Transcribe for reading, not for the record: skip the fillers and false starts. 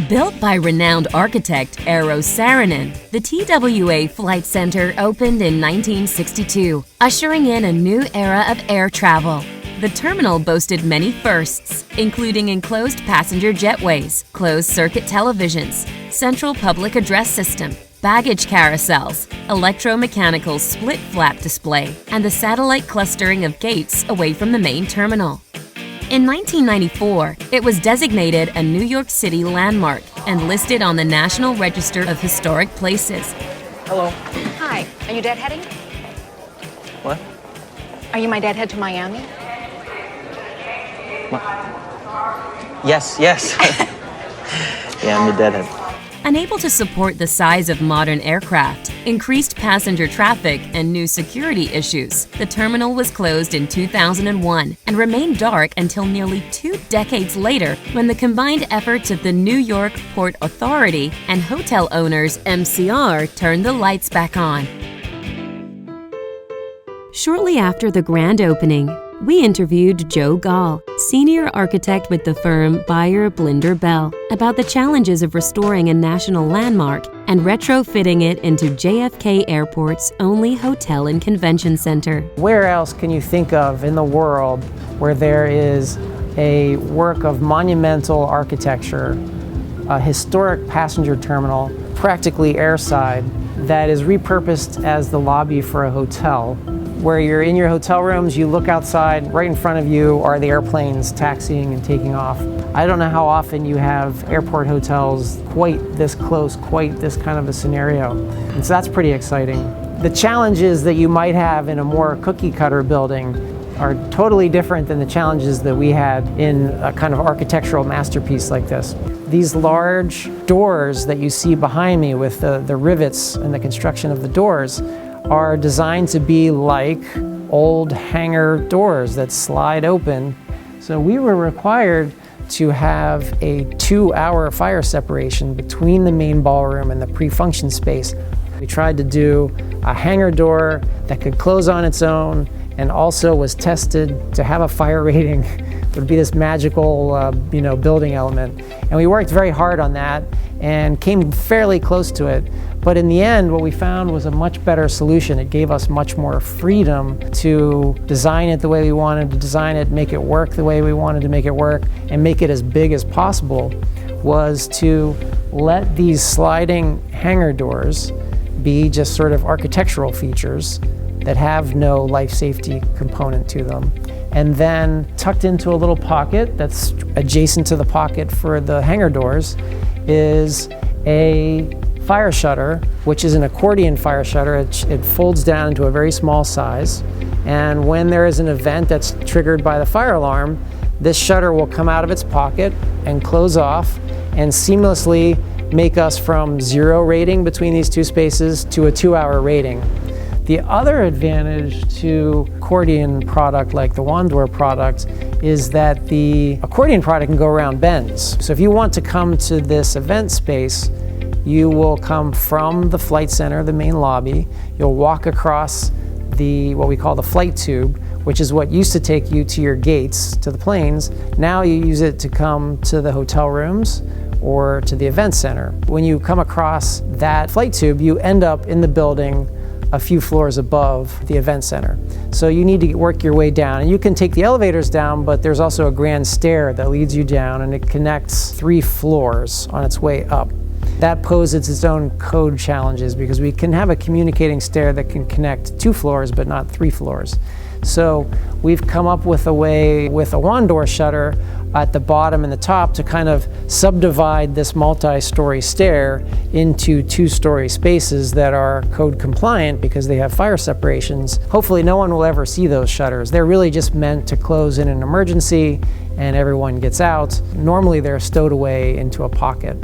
Built by renowned architect Eero Saarinen, the TWA Flight Center opened in 1962, ushering in a new era of air travel. The terminal boasted many firsts, including enclosed passenger jetways, closed-circuit televisions, central public address system, baggage carousels, electromechanical split-flap display, and the satellite clustering of gates away from the main terminal. In 1994, it was designated a New York City landmark and listed on the National Register of Historic Places. Hello. Hi. Are you deadheading? What? Are you my deadhead to Miami? What? Yes. Yeah, I'm the deadhead. Unable to support the size of modern aircraft, increased passenger traffic, and new security issues, the terminal was closed in 2001 and remained dark until nearly 2 decades later when the combined efforts of the New York Port Authority and hotel owners MCR turned the lights back on. Shortly after the grand opening, we interviewed Joe Gall, senior architect with the firm Beyer Blinder Bell, about the challenges of restoring a national landmark and retrofitting it into JFK Airport's only hotel and convention center. Where else can you think of in the world where there is a work of monumental architecture, a historic passenger terminal, practically airside, that is repurposed as the lobby for a hotel? Where you're in your hotel rooms, you look outside, right in front of you are the airplanes taxiing and taking off. I don't know how often you have airport hotels quite this close, quite this kind of a scenario. And so that's pretty exciting. The challenges that you might have in a more cookie cutter building are totally different than the challenges that we had in a kind of architectural masterpiece like this. These large doors that you see behind me with the rivets and the construction of the doors are designed to be like old hangar doors that slide open. So we were required to have a 2-hour fire separation between the main ballroom and the pre-function space. We tried to do a hangar door that could close on its own and also was tested to have a fire rating. It would be this magical building element. And we worked very hard on that and came fairly close to it. But in the end, what we found was a much better solution. It gave us much more freedom to design it the way we wanted to design it, make it work the way we wanted to make it work, and make it as big as possible, was to let these sliding hangar doors be just sort of architectural features that have no life safety component to them. And then tucked into a little pocket that's adjacent to the pocket for the hangar doors is a fire shutter, which is an accordion fire shutter. It folds down into a very small size. And when there is an event that's triggered by the fire alarm, this shutter will come out of its pocket and close off and seamlessly make us from 0 rating between these two spaces to a 2-hour rating. The other advantage to accordion product like the Wandoor product is that the accordion product can go around bends. So if you want to come to this event space, you will come from the flight center, the main lobby. You'll walk across what we call the flight tube, which is what used to take you to your gates, to the planes. Now you use it to come to the hotel rooms or to the event center. When you come across that flight tube, you end up in the building a few floors above the event center. So you need to work your way down. And you can take the elevators down, but there's also a grand stair that leads you down, and it connects 3 floors on its way up. That poses its own code challenges because we can have a communicating stair that can connect 2 floors but not 3 floors. So we've come up with a way with a Wandoor shutter at the bottom and the top to kind of subdivide this multi-story stair into 2-story spaces that are code compliant because they have fire separations. Hopefully no one will ever see those shutters. They're really just meant to close in an emergency and everyone gets out. Normally they're stowed away into a pocket.